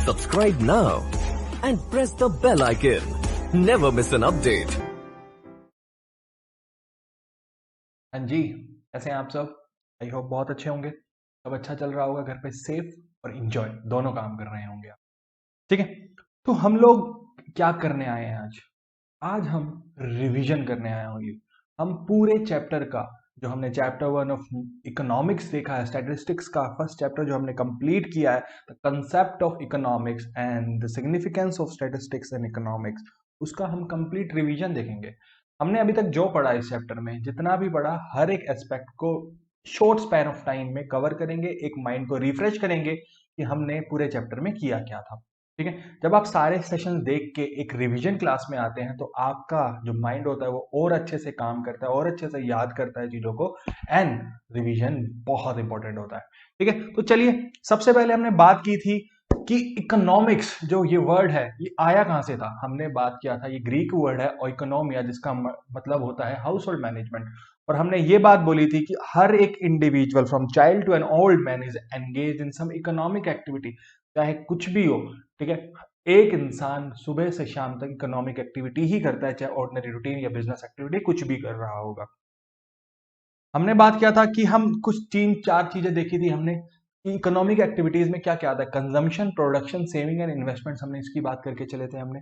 Subscribe now and press the bell icon. Never miss an update. हाँ जी, कैसे हैं आप सब? आई होप बहुत अच्छे होंगे। सब अच्छा चल रहा होगा, घर पे सेफ और इंजॉय दोनों काम कर रहे होंगे आप। ठीक है, तो हम लोग क्या करने आए हैं आज? आज हम रिवीजन करने आए होंगे। हम पूरे चैप्टर का, जो हमने चैप्टर 1 ऑफ इकोनॉमिक्स देखा है, स्टैटिस्टिक्स का फर्स्ट चैप्टर जो हमने कंप्लीट किया है, the concept of economics and the significance of statistics and economics, उसका हम कंप्लीट रिवीजन देखेंगे। हमने अभी तक जो पढ़ा इस चैप्टर में, जितना भी पढ़ा, हर एक एस्पेक्ट को शॉर्ट स्पैन ऑफ टाइम में कवर करेंगे, एक माइंड को रिफ्रेश करेंगे कि हमने पूरे चैप्टर में किया क्या था। ठीक है, जब आप सारे सेशन देख के एक रिवीजन क्लास में आते हैं तो आपका जो माइंड होता है वो और अच्छे से काम करता है, और अच्छे से याद करता है चीजों को, एंड रिवीजन बहुत इंपॉर्टेंट होता है। ठीक है, तो चलिए, सबसे पहले हमने बात की थी कि इकोनॉमिक्स जो ये वर्ड है ये आया कहां से था। हमने बात किया था ये ग्रीक वर्ड है ओइकोनोमिया, जिसका मतलब होता है हाउस होल्ड मैनेजमेंट। और हमने ये बात बोली थी कि हर एक individual from child to an old man is engage in some economic activity, चाहे कुछ भी हो। ठीक है, एक इंसान सुबह से शाम तक इकोनॉमिक एक्टिविटी ही करता है, चाहे ऑर्डिनरी रूटीन या बिजनेस एक्टिविटी कुछ भी कर रहा होगा। हमने बात किया था कि हम कुछ 3-4 चीजें देखी थी हमने कि इकोनॉमिक एक्टिविटीज में क्या क्या आता है, consumption, production, saving and investments, हमने इसकी बात करके चले थे हमने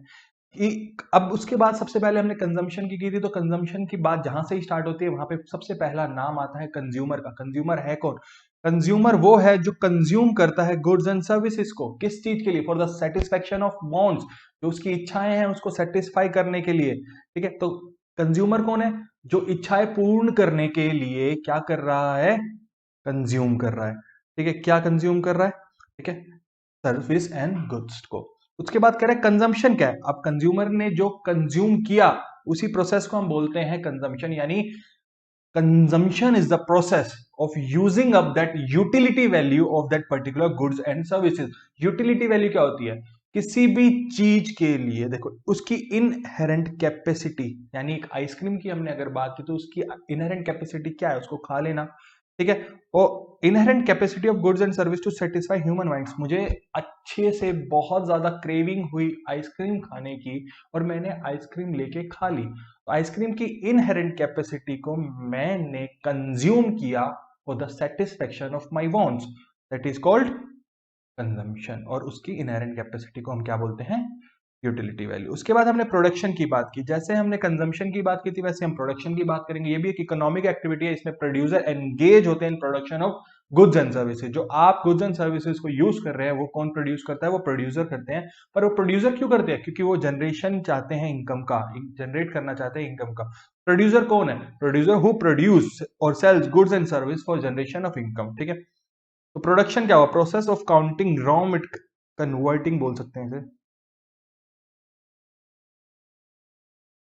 कि अब उसके बाद सबसे पहले हमने कंजम्पशन की थी। तो कंजम्पशन की बात जहां से ही स्टार्ट होती है वहां पे सबसे पहला नाम आता है कंज्यूमर का। कंज्यूमर है कौन? कंज्यूमर वो है जो कंज्यूम करता है गुड्स एंड सर्विसेज को। किस चीज के लिए? For the satisfaction of wants, जो उसकी इच्छाएं हैं उसको सेटिस्फाई करने के लिए। ठीक है, तो कंज्यूमर कौन है? जो इच्छाएं पूर्ण करने के लिए क्या कर रहा है? कंज्यूम कर रहा है। ठीक है, क्या कंज्यूम कर रहा है? ठीक है, सर्विस एंड गुड्स को। उसके बाद कह रहे हैं कंजम्पशन क्या है। अब कंज्यूमर ने जो कंज्यूम किया उसी प्रोसेस को हम बोलते हैं कंजम्पशन, यानी consumption is the process of using up that utility value of that particular goods and services. Utility value क्या होती है? किसी भी चीज के लिए देखो उसकी इनहेरेंट कैपेसिटी, यानी एक आइसक्रीम की हमने अगर बात की तो उसकी इनहेरेंट कैपेसिटी क्या है? उसको खा लेना। ठीक है, और inherent capacity of goods and service to satisfy human minds. मुझे अच्छे से बहुत ज्यादा क्रेविंग हुई आइसक्रीम खाने की और मैंने आइसक्रीम लेके खा ली, तो आइसक्रीम की इनहेरेंट कैपेसिटी को मैंने कंज्यूम किया for the satisfaction of my wants, that is called consumption. और उसकी इनहेरेंट कैपेसिटी को हम क्या बोलते हैं? Utility value. उसके बाद हमने प्रोडक्शन की बात की। जैसे हमने कंजम्पशन की बात की थी वैसे हम प्रोडक्शन की बात करेंगे। ये भी एक इकोनॉमिक एक्टिविटी है, इसमें प्रोड्यूसर एंगेज होते हैं in production of goods and services. जो आप गुड्स एंड सर्विसेज को यूज कर रहे हैं वो कौन प्रोड्यूस करता है? वो प्रोड्यूसर करते हैं। पर वो प्रोड्यूसर क्यों करते हैं? क्योंकि वो जनरेशन चाहते हैं इनकम का, जनरेट करना चाहते हैं इनकम का। प्रोड्यूसर कौन है? प्रोड्यूसर हु प्रोड्यूस और sells goods and service for generation of income. ठीक है, तो प्रोडक्शन क्या हुआ? Process of counting raw mat converting बोल सकते हैं इसे,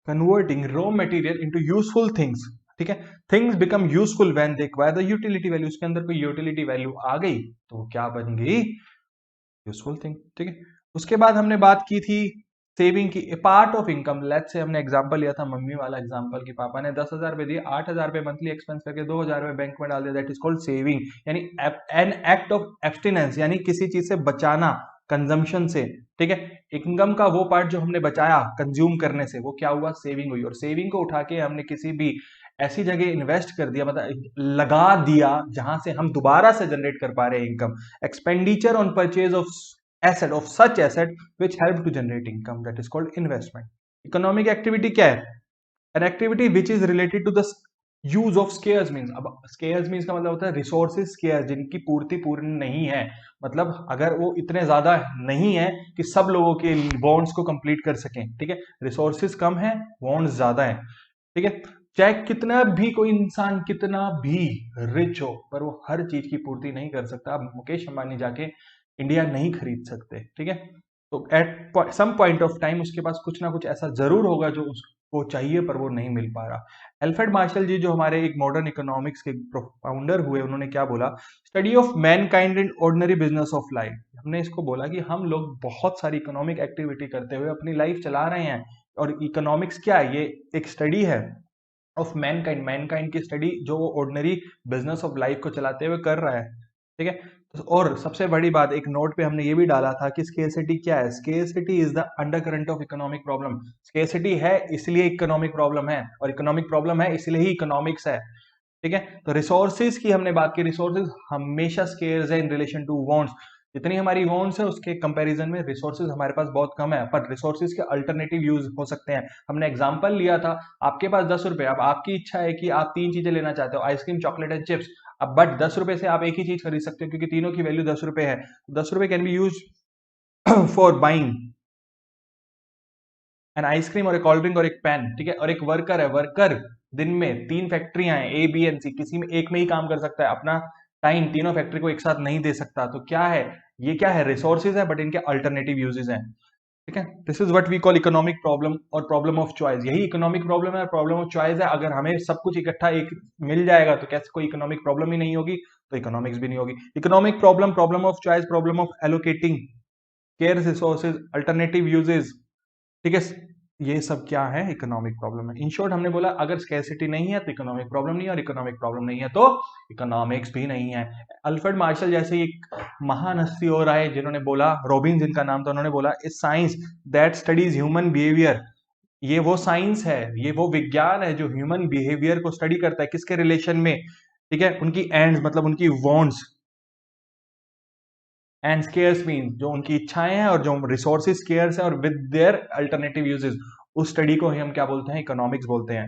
converting raw material into useful things. ठीक है, things become useful when they acquire the utility value. उसके अंदर कोई यूटिलिटी वैल्यू आ गई तो क्या बन गई? Useful thing. ठीक है, उसके बाद हमने बात की थी सेविंग की। Part of income, let's say हमने एग्जांपल लिया था मम्मी वाला एग्जांपल कि पापा ने 10,000 रुपए दिए, 8,000 रुपए मंथली एक्सपेंस करके 2,000 रुपए बैंक में डाल दिया, दैट इज कॉल्ड सेविंग, यानी एन एक्ट ऑफ एब्सटिनेंस, यानी किसी चीज से बचाना, कंजम्पशन से। ठीक है, इनकम का वो पार्ट जो हमने बचाया कंज्यूम करने से, वो क्या हुआ? सेविंग हुई। और सेविंग को उठा के हमने किसी भी ऐसी जगह इन्वेस्ट कर दिया, मतलब लगा दिया जहां से हम दोबारा से जनरेट कर पा रहे हैं income. Expenditure on purchase of asset of such asset which help to generate income, that is called investment. Economic activity क्या है? An activity which is related to the use of scarce means। अब scarce means का मतलब होता है resources scarce, जिनकी पूर्ति पूर्ण नहीं है। मतलब अगर वो इतने ज्यादा नहीं है कि सब लोगों के wants को complete कर सकें। ठीक है, resources कम है, wants ज्यादा है। ठीक है, चाहे कितना भी कोई इंसान कितना भी रिच हो, पर वो हर चीज की पूर्ति नहीं कर सकता। अब मुकेश अंबानी जाके इंडिया नहीं खरीद सकते। ठीक है, तो at some point of time उसके पास कुछ ना कुछ ऐसा जरूर होगा जो उसको चाहिए पर वो नहीं मिल पा रहा। एल्फ्रेड मार्शल जी जो हमारे एक मॉडर्न इकोनॉमिक्स के फाउंडर हुए, उन्होंने क्या बोला? Study of man kind and ordinary business of life. हमने इसको बोला कि हम लोग बहुत सारी इकोनॉमिक एक्टिविटी करते हुए अपनी लाइफ चला रहे हैं, और इकोनॉमिक्स क्या है? ये एक स्टडी है ऑफ मैनकाइंड, मैनकाइंड की स्टडी जो वो ऑर्डिनरी बिजनेस ऑफ लाइफ को चलाते हुए कर रहा है। ठीक है, तो और सबसे बड़ी बात, एक नोट पे हमने ये भी डाला था कि स्केर्सिटी क्या है। Scarcity is the undercurrent of economic problem. Scarcity है इसलिए इकोनॉमिक प्रॉब्लम है, और इकोनॉमिक प्रॉब्लम है इसलिए ही इकोनॉमिक्स है। ठीक है, तो रिसोर्सेज की हमने बात की, रिसोर्सेज हमेशा स्केर्स है इन रिलेशन टू वांट्स। जितनी हमारी वांट्स है उसके कंपैरिजन में रिसोर्सेज हमारे पास बहुत कम है, पर रिसोर्सेज के अल्टरनेटिव यूज हो सकते हैं। हमने एग्जांपल लिया था, आपके पास 10 रुपए, अब आपकी इच्छा है कि आप 3 चीजें लेना चाहते हो, आइसक्रीम, चॉकलेट एंड चिप्स। अब बट 10 रुपए से आप एक ही चीज खरीद सकते हो क्योंकि तीनों की वैल्यू 10 रुपए है। 10 रुपए can be use for buying an ice cream और एक कोल्ड ड्रिंक और एक पेन। ठीक है, और एक वर्कर है, वर्कर दिन में 3 फैक्ट्रियां हैं, ए बी एंड सी, किसी में एक में ही काम कर सकता है, अपना टाइम तीनों फैक्ट्री को एक साथ नहीं दे सकता। तो क्या है ये, क्या है, रिसोर्सेज है बट इनके अल्टरनेटिव यूजेस हैं। ठीक है, this is what we call economic problem और प्रॉब्लम ऑफ चॉइस। यही इकोनॉमिक प्रॉब्लम है और प्रॉब्लम ऑफ चॉइस है। अगर हमें सब कुछ इकट्ठा एक मिल जाएगा तो कैसे कोई इकोनॉमिक प्रॉब्लम ही नहीं होगी, तो इकोनॉमिक्स भी नहीं होगी। Economic problem, problem of choice, problem of allocating care resources, alternative uses. ठीक है, ये सब क्या है, इकोनॉमिक प्रॉब्लम है। इन शॉर्ट हमने बोला अगर स्कैर्सिटी नहीं है तो इकोनॉमिक प्रॉब्लम नहीं है, और इकोनॉमिक प्रॉब्लम नहीं है तो इकोनॉमिक्स भी नहीं है। अल्फ्रेड मार्शल जैसे एक महान हस्ती और आए जिन्होंने बोला, रॉबिन्स जिनका नाम था, उन्होंने बोला इस science that studies human behaviour. ये वो साइंस है, ये वो विज्ञान है जो ह्यूमन बिहेवियर को स्टडी करता है, किसके रिलेशन में, ठीक है, उनकी एंड्स मतलब उनकी वांट्स, एंड स्केयर्स मीन जो उनकी इच्छाएं हैं, और जो रिसोर्सेज स्केयर्स है और विद देयर अल्टरनेटिव यूजेस, उस स्टडी को ही हम क्या बोलते हैं, इकोनॉमिक्स बोलते हैं।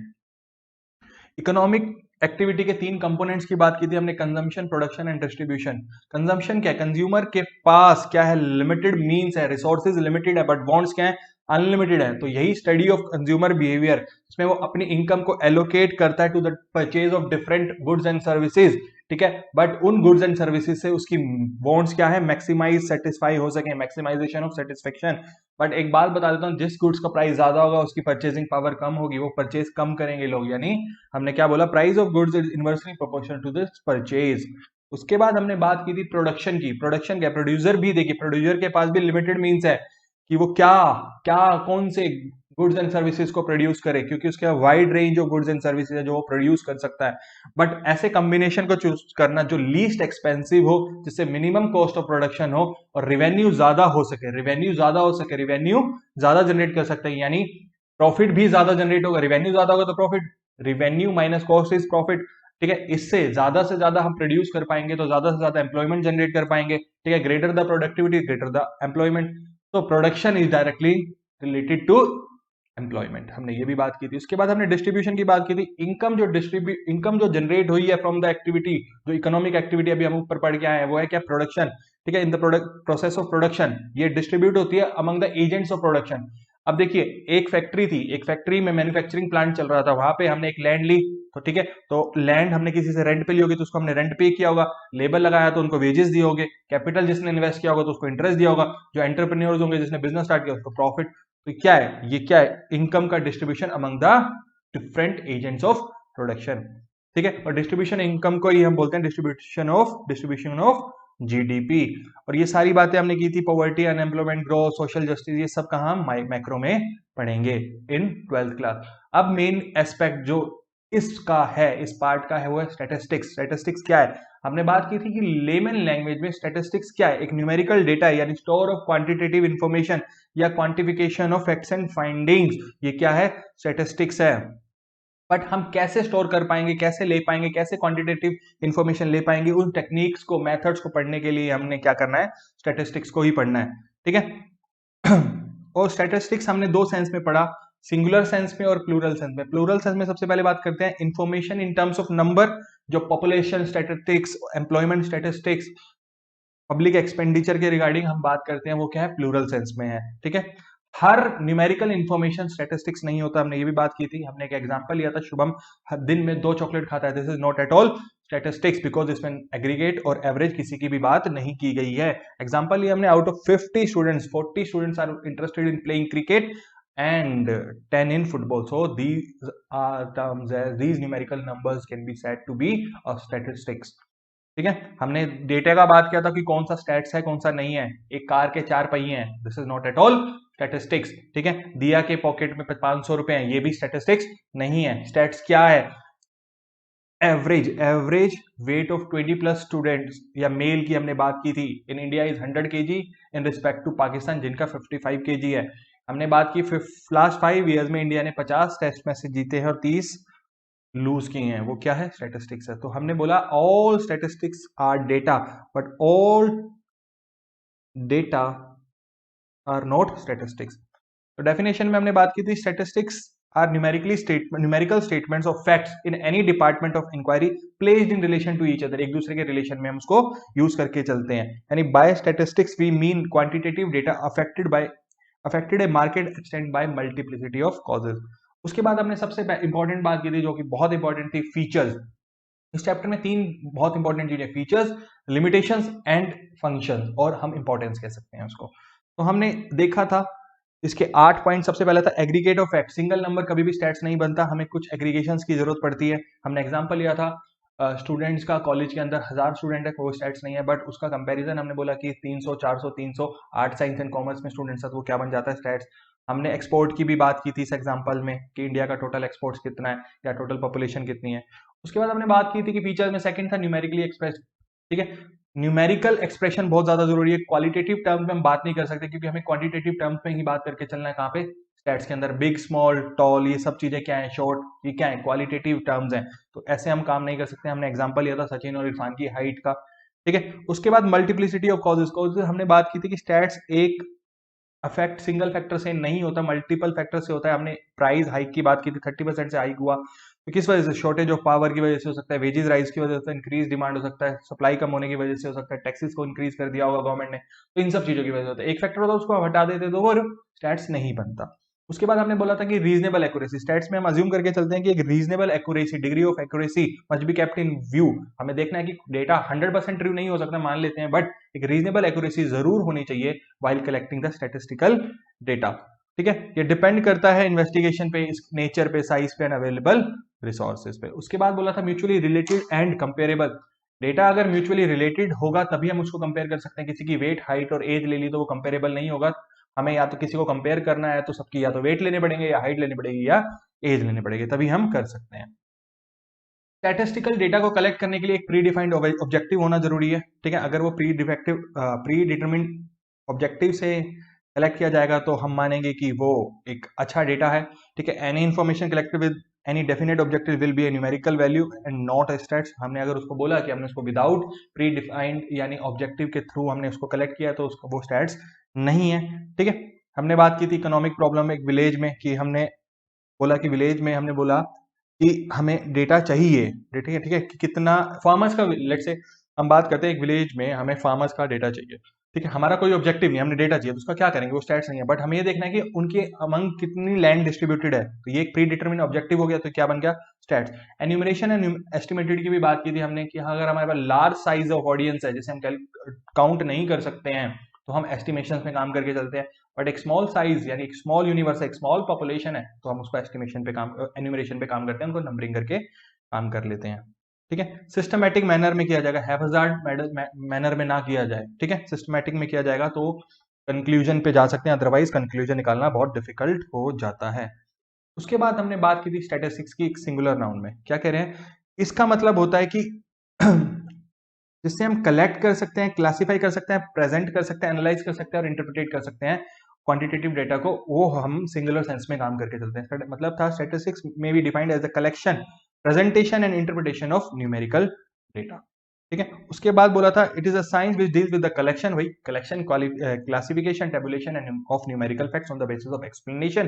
इकोनॉमिक एक्टिविटी के 3 कंपोनेंट्स की बात की थी हमने, consumption, production and distribution. Consumption क्या है, कंज्यूमर के पास क्या है, लिमिटेड मींस है, रिसोर्सेज लिमिटेड है, बट वांट्स क्या है, अनलिमिटेड है। तो यही स्टडी ऑफ कंज्यूमर बिहेवियर, इसमें वो अपनी इनकम को एलोकेट करता है to the purchase of different goods and services. ठीक है, बट उन गुड्स एंड सर्विसेज से उसकी वांट्स क्या है, मैक्सिमाइज, सेटिस्फाई हो सके, मैक्सिमाइजेशन ऑफ सेटिस्फेक्शन। बट एक बात बता देता हूँ, जिस गुड्स का प्राइस ज्यादा होगा उसकी परचेजिंग पावर कम होगी, वो परचेज कम करेंगे लोग, यानी हमने क्या बोला, price of goods is inversely proportional to this purchase. उसके बाद हमने बात की थी प्रोडक्शन की। प्रोडक्शन क्या, प्रोड्यूसर भी, देखिए प्रोड्यूसर के पास भी लिमिटेड मींस है कि वो क्या क्या कौन से गुड्स एंड सर्विसेज को प्रोड्यूस करे, क्योंकि उसका wide range of goods and services है जो वो प्रोड्यूस कर सकता है। बट ऐसे कॉम्बिनेशन को चूज करना जो लीस्ट एक्सपेंसिव हो, जिससे मिनिमम कॉस्ट ऑफ प्रोडक्शन हो और रिवेन्यू ज्यादा हो सके, रिवेन्यू ज्यादा हो सके, रिवेन्यू ज्यादा जनरेट कर सकते हैं, यानी प्रॉफिट भी ज्यादा जनरेट होगा, रिवेन्यू ज्यादा होगा तो profit, revenue minus cost is profit. ठीक है, इससे ज्यादा से ज्यादा हम प्रोड्यूस कर पाएंगे तो ज्यादा से ज्यादा एम्प्लॉयमेंट जनरेट कर पाएंगे। ठीक है, greater the productivity greater the employment. तो production is directly related to employment, हमने ये भी बात की थी। उसके बाद हमने डिस्ट्रीब्यूशन की बात की थी। इनकम जो जनरेट हुई है फ्रॉम द एक्टिविटी, जो इकोनॉमिक एक्टिविटी अभी हम ऊपर पढ़ के आए हैं, वो है क्या, प्रोडक्शन। ठीक है, in the process of production ये डिस्ट्रीब्यूट होती है among the agents of production. अब देखिए, एक फैक्ट्री थी, एक फैक्ट्री में मैन्युफैक्चरिंग प्लांट चल रहा था, वहां पे हमने एक लैंड ली, तो ठीक है, तो लैंड हमने किसी से रेंट पे ली होगी तो उसको हमने रेंट पे किया होगा, लेबर लगाया तो उनको वेजेस दिए होंगे, कैपिटल जिसने इन्वेस्ट किया होगा तो उसको इंटरेस्ट दिया होगा, जो एंटरप्रेन्योर्स होंगे जिसने बिजनेस स्टार्ट किया उसको प्रॉफिट। तो क्या है, ये क्या है, इनकम का distribution among the different agents of production. ठीक है, और डिस्ट्रीब्यूशन इनकम को ही हम बोलते हैं डिस्ट्रीब्यूशन ऑफ जीडीपी। और ये सारी बातें हमने की थी, poverty, unemployment, growth, social justice, ये सब कहाँ हम मैक्रो में पढ़ेंगे इन 12th क्लास। अब मेन एस्पेक्ट जो इसका है, इस पार्ट का है, वो है स्टैटिस्टिक्स। स्टैटिस्टिक्स क्या है, हमने बात की थी कि लेमन लैंग्वेज में स्टैटिस्टिक्स क्या है, एक न्यूमेरिकल डेटा है, यानी स्टोर ऑफ क्वांटिटेटिव इंफॉर्मेशन या quantification of facts and findings. ये क्या है, स्टैटिस्टिक्स है। बट हम कैसे स्टोर कर पाएंगे, कैसे ले पाएंगे, कैसे क्वांटिटेटिव इंफॉर्मेशन ले पाएंगे, उन टेक्निक्स को, मेथड्स को पढ़ने के लिए हमने क्या करना है, स्टैटिस्टिक्स को ही पढ़ना है। ठीक है, और स्टैटिस्टिक्स हमने 2 सेंस में पढ़ा, सिंगुलर सेंस में और प्लूरल सेंस में। प्लूरल सेंस में सबसे पहले बात करते हैं information in terms of number, जो population statistics, employment statistics, public expenditure के रिगार्डिंग हम बात करते हैं, वो क्या है, प्लूरल सेंस में है। ठीक है, हर न्यूमेरिकल इंफॉर्मेशन स्टैटिस्टिक्स नहीं होता, हमने ये भी बात की थी। हमने एक एग्जांपल लिया था, शुभम हर दिन में 2 चॉकलेट खाता है, this is not at all statistics, because इसमें एग्रीगेट और एवरेज किसी की भी बात नहीं की गई है। एग्जांपल लिया हमने, out of 50 students 40 students are interested in playing cricket and 10 in football, so these are terms as these numerical numbers can be said to be a statistics। ठीक है, हमने डेटा का बात किया था कि कौन सा स्टैट्स है कौन सा नहीं है, एक कार के 4 पहिए हैं, this is not at all statistics. ठीक है, दिया के पॉकेट में 500 रुपए हैं, ये भी स्टैटिस्टिक्स नहीं है। स्टैट्स क्या है, एवरेज वेट ऑफ 20+ स्टूडेंट्स या मेल की हमने बात की थी in India is 100 kg in respect to Pakistan जिनका 55 kg है। हमने बात की लास्ट 5 ईयर्स में इंडिया ने 50 टेस्ट मैचेस जीते हैं और 30 लूज किए हैं। वो क्या है? स्टैटिस्टिक्स है। तो हमने बोला all statistics are data but all data are not statistics. तो डेफिनेशन में हमने बात की थी statistics are numerical statements of facts in any department of inquiry placed in relation to each other. एक दूसरे के रिलेशन में हम उसको यूज करके चलते हैं। यानी by statistics we mean quantitative data affected a marked extent by multiplicity of causes. उसके बाद हमने सबसे इंपॉर्टेंट बात की थी जो कि बहुत इंपॉर्टेंट थी, फीचर्स। इस चैप्टर में 3 बहुत इंपॉर्टेंट चीजें, फीचर्स, लिमिटेशंस एंड फंक्शंस, और हम इंपॉर्टेंस कह सकते हैं उसको। तो हमने देखा था इसके 8 पॉइंट। सबसे पहला था aggregate of fact. Single number कभी भी स्टैट्स नहीं बनता, हमें कुछ एग्रीगेशंस की जरूरत पड़ती है। हमने एग्जांपल लिया था स्टूडेंट्स का, कॉलेज के अंदर 1000 स्टूडेंट है, वो स्टैट्स नहीं है, बट उसका कंपैरिजन हमने बोला कि 300, 400, 300 आर्ट, साइंस एंड कॉमर्स में स्टूडेंट्स है तो वो क्या बन जाता है? स्टैट्स। हमने एक्सपोर्ट की भी बात की थी इस एग्जाम्पल में कि इंडिया का टोटल एक्सपोर्ट्स कितना है या टोटल पॉपुलेशन कितनी है। उसके बाद हमने बात की थी कि फीचर में सेकंड था न्यूमेरिकली एक्सप्रेस। ठीक है, न्यूमेरिकल एक्सप्रेशन बहुत ज्यादा जरूरी है। क्वालिटेटिव टर्म्स में हम बात नहीं कर सकते क्योंकि हमें क्वांटिटेटिव टर्म्स में ही बात करके चलना है। कहाँ पे? स्टैट्स के अंदर। बिग, स्मॉल, टॉल, ये सब चीजें क्या है? शॉर्ट, ये क्या है? क्वालिटेटिव टर्म्स हैं। तो ऐसे हम काम नहीं कर सकते। हमने एग्जांपल लिया था सचिन और इरफान की हाइट का। ठीक है, उसके बाद मल्टीप्लिसिटी ऑफ कॉजेज हमने बात की थी कि स्टैट्स एक अफेक्ट सिंगल फैक्टर से नहीं होता, मल्टीपल फैक्टर से होता है। हमने प्राइस हाइक की बात की थी, 30% से हाइक हुआ तो किस वजह से? शॉर्टेज ऑफ पावर की वजह से हो सकता है, वेजेस राइज की वजह से, इंक्रीज डिमांड हो सकता है, सप्लाई कम होने की वजह से हो सकता है, टैक्सेस को इंक्रीज कर दिया होगा गवर्नमेंट ने, तो इन सब चीजों की वजह से होता है। एक फैक्टर होता है उसको हटा देते तो वो स्टैट्स नहीं बनता। उसके बाद हमने बोला था कि रीजनेबल एक्यूरेसी। स्टैट्स में हम अज्यूम करके चलते हैं कि एक reasonable accuracy, degree of accuracy must be kept in view. हमें देखना है कि डेटा 100% ट्रू नहीं हो सकता, मान लेते हैं, बट एक रीजनेबल एक्यूरेसी जरूर होनी चाहिए while collecting the statistical data. ठीक है, ये डिपेंड करता है इन्वेस्टिगेशन पे, इस नेचर पे, साइज पे एंड अवेलेबल रिसोर्सेज पे। उसके बाद बोला था mutually related and comparable. Data अगर म्यूचुअली रिलेटेड होगा तभी हम उसको कंपेयर कर सकते हैं। किसी की वेट, हाइट और एज ले ली तो वो कंपेरेबल नहीं होगा। हमें या तो किसी को कंपेयर करना है तो सबकी या तो वेट लेने पड़ेंगे या हाइट लेनी पड़ेगी या एज लेनी पड़ेगी, तभी हम कर सकते हैं। स्टैटिस्टिकल डेटा को कलेक्ट करने के लिए एक प्री डिफाइंड ऑब्जेक्टिव होना जरूरी है। ठीक है, अगर वो प्री डिटरमिन्ड ऑब्जेक्टिव से कलेक्ट किया जाएगा तो हम मानेंगे कि वो एक अच्छा डेटा है। ठीक है, any information collected with any definite objective will be A numerical value and not stats. हमने अगर उसको बोला कि हमने उसको विदाउट प्री डिफाइंड यानी ऑब्जेक्टिव के थ्रू हमने उसको कलेक्ट किया तो उसको वो स्टैट्स नहीं है। ठीक है, हमने बात की थी इकोनॉमिक प्रॉब्लम एक विलेज में, कि हमने बोला कि विलेज में हमने बोला कि हमें डेटा चाहिए। ठीक है, कि कितना फार्मर्स का, लेट्स से हम बात करते हैं एक विलेज में हमें फार्मर्स का डेटा चाहिए। ठीक है, हमारा कोई ऑब्जेक्टिव नहीं, हमने डेटा चाहिए तो उसका क्या करेंगे? वो स्टैट्स नहीं है, बट हमें ये देखना है कि उनके अमंग कितनी लैंड डिस्ट्रीब्यूटेड है। तो ये एक प्री डिटरमिन ऑब्जेक्टिव हो गया, तो क्या बन गया? स्टैट्स। एन्यूमरेशन एंड एस्टिमेटेड की भी बात की थी हमने कि हाँ, अगर हमारे पास लार्ज साइज ऑफ ऑडियंस है, जैसे हम काउंट नहीं कर सकते हैं, तो हम एस्टिमेशन में काम करके चलते हैं। बट एक स्मॉल साइज यानी एक स्मॉल यूनिवर्स है, एक स्मॉल पॉपुलेशन है, तो हम उसको एस्टिमेशन पे काम, एन्यूमरेशन पे काम करते हैं, उनको नंबरिंग करके काम कर लेते हैं। ठीक है, सिस्टमैटिक मैनर में किया जाएगा, हैफजार्ड मैनर में ना किया जाए। ठीक है, सिस्टमैटिक में किया जाएगा तो कंक्लूजन पे जा सकते हैं, अदरवाइज कंक्लूजन निकालना बहुत डिफिकल्ट हो जाता है। उसके बाद हमने बात की थी स्टैटिस्टिक्स की एक सिंगुलर नाउन में। क्या कह रहे हैं? इसका मतलब होता है कि जिससे हम कलेक्ट कर सकते हैं, क्लासिफाई कर सकते हैं, प्रेजेंट कर सकते हैं, एनालाइज कर सकते हैं और इंटरप्रिटेट कर सकते हैं क्वांटिटेटिव डेटा को, वो हम सिंगुलर सेंस में काम करके चलते हैं। मतलब था स्टैटिस्टिक्स में be defined as the collection, presentation and interpretation of numerical data. ठीक है, उसके बाद बोला था it is a science which deals with the collection, वही collection, classification, tabulation and of numerical facts on the basis of explanation,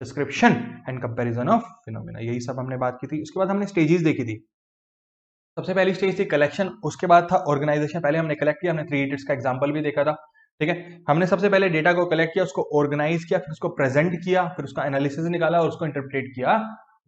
description and comparison of phenomena. यही सब हमने बात की थी। उसके बाद हमने स्टेजेस देखी थी। सबसे पहली स्टेज थी कलेक्शन, उसके बाद था ऑर्गेनाइजेशन। पहले हमने कलेक्ट किया, हमने 3 इडियट्स का एग्जांपल भी देखा था। ठीक है, हमने सबसे पहले डेटा को कलेक्ट किया, उसको ऑर्गेनाइज किया, फिर उसको प्रेजेंट किया, फिर उसका एनालिसिस निकाला और उसको इंटरप्रेट किया।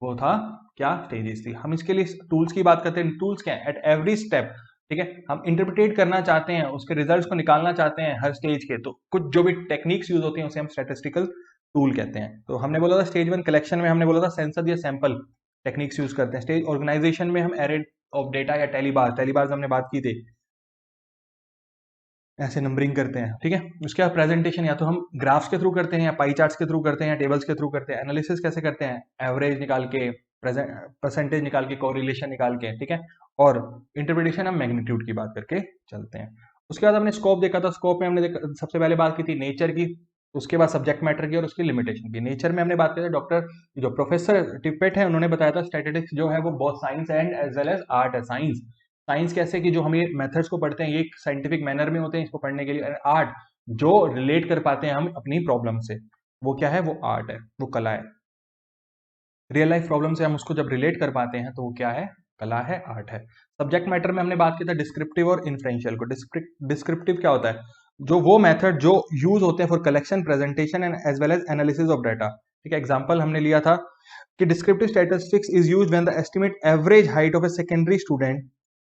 वो था क्या? स्टेजेस थी। हम इसके लिए टूल्स की बात करते हैं। टूल्स क्या है? एट एवरी स्टेप, ठीक है, हम इंटरप्रिटेट करना चाहते हैं, उसके रिजल्ट्स को निकालना चाहते हैं हर स्टेज के, तो कुछ जो भी टेक्निक्स यूज होती हैं उसे हम स्टैटिस्टिकल टूल कहते हैं। तो हमने बोला था स्टेज 1 कलेक्शन में हमने बोला था सेंसस या सैंपल टेक्निक्स यूज करते हैं। स्टेज ऑर्गेनाइजेशन में हम एरे ऑफ डेटा या टेलीबार्स हमने बात की थी, ऐसे नंबरिंग करते हैं। ठीक है, उसके बाद प्रेजेंटेशन या तो हम ग्राफ्स के थ्रू करते हैं या पाई चार्ट्स के थ्रू करते हैं या टेबल्स के थ्रू करते हैं। एनालिसिस कैसे करते हैं? एवरेज निकाल के, परसेंटेज निकाल के, कोरिलेशन निकाल के, ठीक है। और इंटरप्रिटेशन हम मैग्नीट्यूड की बात करके चलते हैं। उसके बाद हमने स्कोप देखा था। स्कोप में हमने सबसे पहले बात की थी नेचर की, उसके बाद सब्जेक्ट मैटर की और उसकी लिमिटेशन की। नेचर में हमने बात की थी, डॉक्टर जो प्रोफेसर टिपेट है उन्होंने बताया था स्टैटिस्टिक्स जो है वो बहुत science and as well as art है। साइंस कैसे कि जो हम ये मेथड्स को पढ़ते हैं ये साइंटिफिक मैनर में होते हैं इसको पढ़ने के लिए। आर्ट जो रिलेट कर पाते हैं हम अपनी प्रॉब्लम से, वो क्या है, वो आर्ट है, वो कला है। रियल लाइफ प्रॉब्लम से हम उसको जब रिलेट कर पाते हैं तो वो क्या है, कला है, आर्ट है। सब्जेक्ट मैटर में हमने बात की था डिस्क्रिप्टिव और इन्फ्रेंशियल को। डिस्क्रिप्टिव क्या होता है, जो वो मेथड जो यूज होते हैं for collection, presentation and as well as analysis of data. ठीक है, एग्जांपल हमने लिया था कि descriptive statistics is used when the estimate average height of a secondary student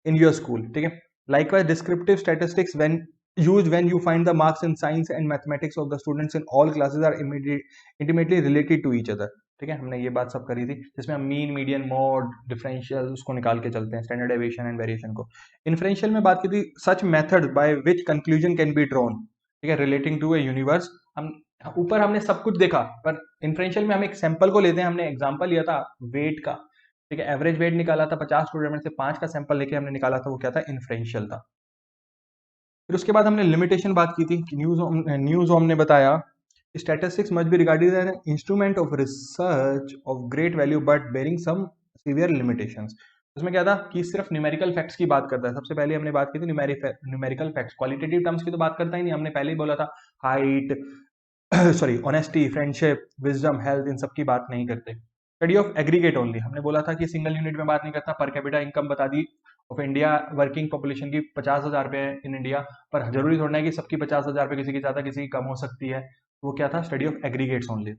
in your school. ठीक है, likewise descriptive statistics when used when you find the marks in science and mathematics of the students in all classes are intimately related to each other. ठीक है, हमने ये बात सब करी थी जिसमें हम मीन, मीडियन, मोड, डिफरेंशियल उसको निकाल के चलते हैं, स्टैंडर्ड डेविएशन एंड वेरिएशन को। इन्फ्रेंशियल में बात की थी such method by which conclusion can be drawn, ठीक है, रिलेटिंग टू ए यूनिवर्स। हम ऊपर हमने सब कुछ देखा, पर इन्फ्रेंशियल में हम एक सैंपल को लेते हैं। हमने एग्जांपल लिया था वेट का, ठीक है, एवरेज वेट निकाला था 50 स्टूडेंट में से 5 का सैंपल लेके हमने निकाला था, वो क्या था, इन्फ्रेंशियल था। फिर उसके बाद हमने लिमिटेशन बात की थी कि न्यूज हमने बताया statistics must be regarded as an instrument of research of great value but bearing some severe limitations. उसमें क्या था कि सिर्फ न्यूमेरिकल फैक्ट्स की बात करता है। सबसे पहले हमने बात की थी न्यूमेरिकल फैक्ट्स, क्वालिटेटिव टर्म्स की तो बात करता ही नहीं। हमने पहले ही बोला था height sorry honesty, friendship, wisdom, health, इन सब की बात नहीं करते। स्टडी ऑफ एग्रीगेट ओनली, हमने बोला था कि सिंगल यूनिट में बात नहीं करता। पर कैपिटा इनकम बता the of India, working population की 50,000 रुपए है इन इंडिया, पर जरूरी थोड़ा है कि सबकी 50,000 रुपए, किसी की ज्यादा किसी की कम हो सकती है। वो क्या था, study of aggregates only.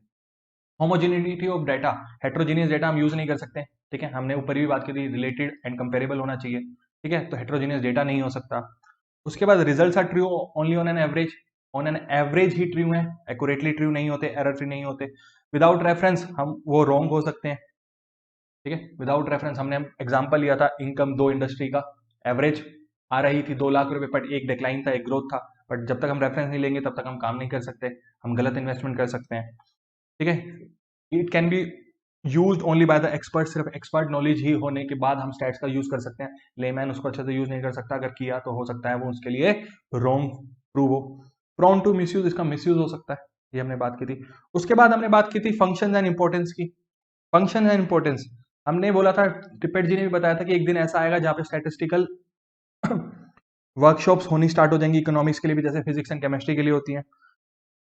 Homogeneity of data, heterogeneous data हम यूज नहीं कर सकते। ठीक है, हमने ऊपर भी बात की थी रिलेटेड एंड कंपेरेबल होना चाहिए। ठीक है, तो हेट्रोजीनियस डाटा नहीं हो सकता। उसके बाद results are true only on an average, on an average ही ट्रू है, एक्यूरेटली ट्रू नहीं होते, एरर फ्री नहीं होते। विदाउट रेफरेंस हम वो रॉन्ग हो सकते हैं। ठीक है, विदाउट रेफरेंस हमने एग्जांपल लिया था इनकम दो इंडस्ट्री का, एवरेज आ रही थी 2 लाख रुपए, बट एक डिक्लाइन था, एक ग्रोथ था। बट जब तक हम रेफरेंस नहीं लेंगे तब तक हम काम नहीं कर सकते, हम गलत इन्वेस्टमेंट कर सकते हैं। ठीक है, it can be use only by the expert, सिर्फ एक्सपर्ट नॉलेज ही होने के बाद हम स्टैट्स का यूज कर सकते हैं। लेमैन उसको अच्छे से यूज नहीं कर सकता, अगर किया तो हो सकता है वो उसके लिए रॉन्ग प्रूव हो। प्रोन टू मिसयूज, इसका मिसयूज हो सकता है, ये हमने बात की थी। उसके बाद हमने बात की थी फंक्शंस एंड इंपॉर्टेंस की। फंक्शन एंड इंपॉर्टेंस हमने बोला था, टिपेट जी ने भी बताया था कि एक दिन ऐसा आएगा जहां पे स्टैटिस्टिकल वर्कशॉप्स होनी स्टार्ट हो जाएंगी इकोनॉमिक्स के लिए भी, जैसे फिजिक्स एंड केमिस्ट्री के लिए होती हैं।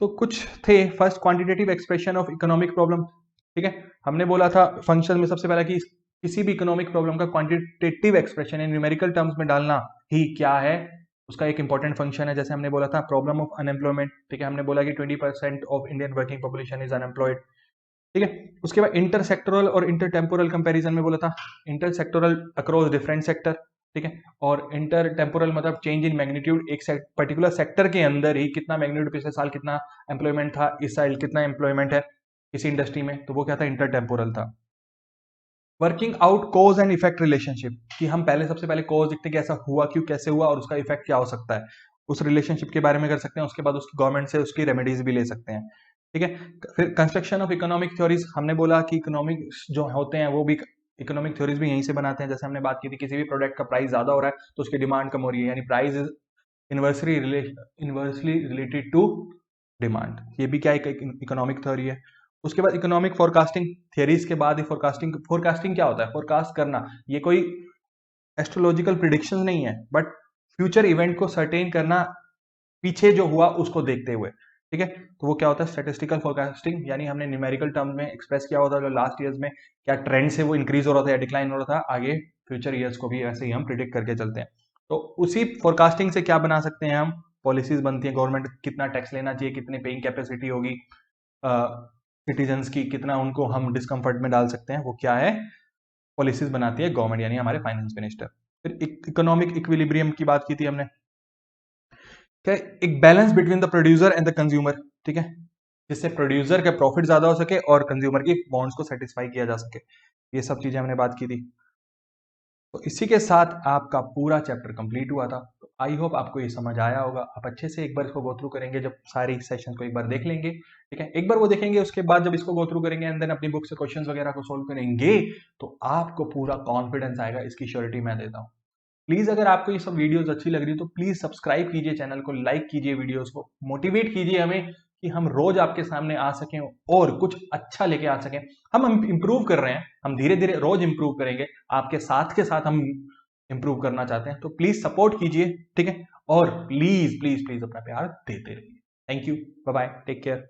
तो कुछ थे, first quantitative expression of economic problem. ठीक है, हमने बोला था फंक्शन में सबसे पहला कि किसी भी इकोनॉमिक प्रॉब्लम का क्वांटिटेटिव एक्सप्रेशन है न्यूमेरिकल टर्म्स में डालना ही क्या है, उसका एक इंपॉर्टेंट फंक्शन है। जैसे हमने बोला था प्रॉब्लम ऑफ अनएम्प्लॉयमेंट, ठीक है, हमने बोला कि 20% of Indian working population is unemployed. ठीक है, उसके बाद इंटरसेक्टोरल और इंटरटेम्पोरल कंपैरिजन में बोला था इंटरसेक्टोरल अक्रॉस डिफरेंट सेक्टर, ठीक है, और इंटरटेम्पोरल मतलब चेंज इन मैग्नीट्यूड, एक पर्टिकुलर सेक्टर के अंदर ही कितना मैग्नीट्यूड, पिछले साल कितना एम्प्लॉयमेंट था, इस साल कितना एम्प्लॉयमेंट है किसी इंडस्ट्री में, तो वो क्या था, इंटरटेम्पोरल था। Working out cause and effect relationship, कि हम पहले सबसे पहले कॉज देखते कि ऐसा हुआ क्यों, कैसे हुआ और उसका इफेक्ट क्या हो सकता है, उस रिलेशनशिप के बारे में कर सकते हैं। उसके बाद उसकी गवर्नमेंट से उसकी रेमेडीज भी ले सकते हैं। ठीक है, फिर कंस्ट्रक्शन ऑफ इकोनॉमिक थ्योरीज, हमने बोला कि इकोनॉमिक जो होते हैं वो भी इकोनॉमिक थ्योरीज भी यहीं से बनाते हैं। जैसे हमने बात की थी किसी भी प्रोडक्ट का प्राइस ज्यादा हो रहा है तो उसकी डिमांड कम हो रही है, यानी price is inversely related to demand, ये भी क्या एक इकोनॉमिक थ्योरी है। उसके बाद इकोनॉमिक फोरकास्टिंग थियरीज के बाद ही फोरकास्टिंग क्या होता है, फोरकास्ट करना, ये कोई एस्ट्रोलॉजिकल प्रिडिक्शन नहीं है, बट फ्यूचर इवेंट को सर्टेन करना पीछे जो हुआ उसको देखते हुए। ठीक है, तो वो क्या होता है, स्टैटिस्टिकल फोरकास्टिंग, यानी हमने न्यूमेरिकल टर्म में एक्सप्रेस किया होता है लास्ट ईयर्स में क्या ट्रेंड से वो इंक्रीज हो रहा था या डिक्लाइन हो रहा था, आगे फ्यूचर ईयर्स को भी ऐसे ही हम प्रिडिक्ट करके चलते हैं। तो उसी फोरकास्टिंग से क्या बना सकते हैं हम, पॉलिसीज बनती है, गवर्नमेंट कितना टैक्स लेना चाहिए, कितनी पेइंग कैपेसिटी होगी सिटीजन्स की, कितना उनको हम डिस्कम्फर्ट में डाल सकते हैं, वो क्या है, पॉलिसीज बनाती है गवर्नमेंट, यानी हमारे फाइनेंस मिनिस्टर। फिर इकोनॉमिक इक्विलिब्रियम की बात की थी हमने, एक balance between the producer and the consumer, ठीक है, जिससे प्रोड्यूसर के प्रॉफिट ज्यादा हो सके और कंज्यूमर की वांट्स को सेटिस्फाई किया जा सके, ये सब चीजें हमने बात की थी। तो इसी के साथ आपका पूरा चैप्टर कंप्लीट हुआ था। तो आई होप आपको ये समझ आया होगा। आप अच्छे से एक बार इसको गो थ्रू करेंगे, जब सारे सेशन को एक बार देख लेंगे, ठीक है, एक बार वो देखेंगे, उसके बाद जब इसको गो थ्रू करेंगे एंड देन अपनी बुक से क्वेश्चंस वगैरह को सोल्व करेंगे, तो आपको पूरा कॉन्फिडेंस आएगा, इसकी श्योरिटी मैं देता हूँ। प्लीज अगर आपको ये सब वीडियोस अच्छी लग रही है तो प्लीज सब्सक्राइब कीजिए चैनल को, लाइक कीजिए वीडियोस को, मोटिवेट कीजिए हमें कि हम रोज आपके सामने आ सकें और कुछ अच्छा लेके आ सकें। हम इंप्रूव कर रहे हैं, हम धीरे धीरे रोज इंप्रूव करेंगे, आपके साथ हम इंप्रूव करना चाहते हैं। तो प्लीज सपोर्ट कीजिए, ठीक है, और प्लीज प्लीज प्लीज अपना प्यार देते रहिए। Thank you, bye bye, take care.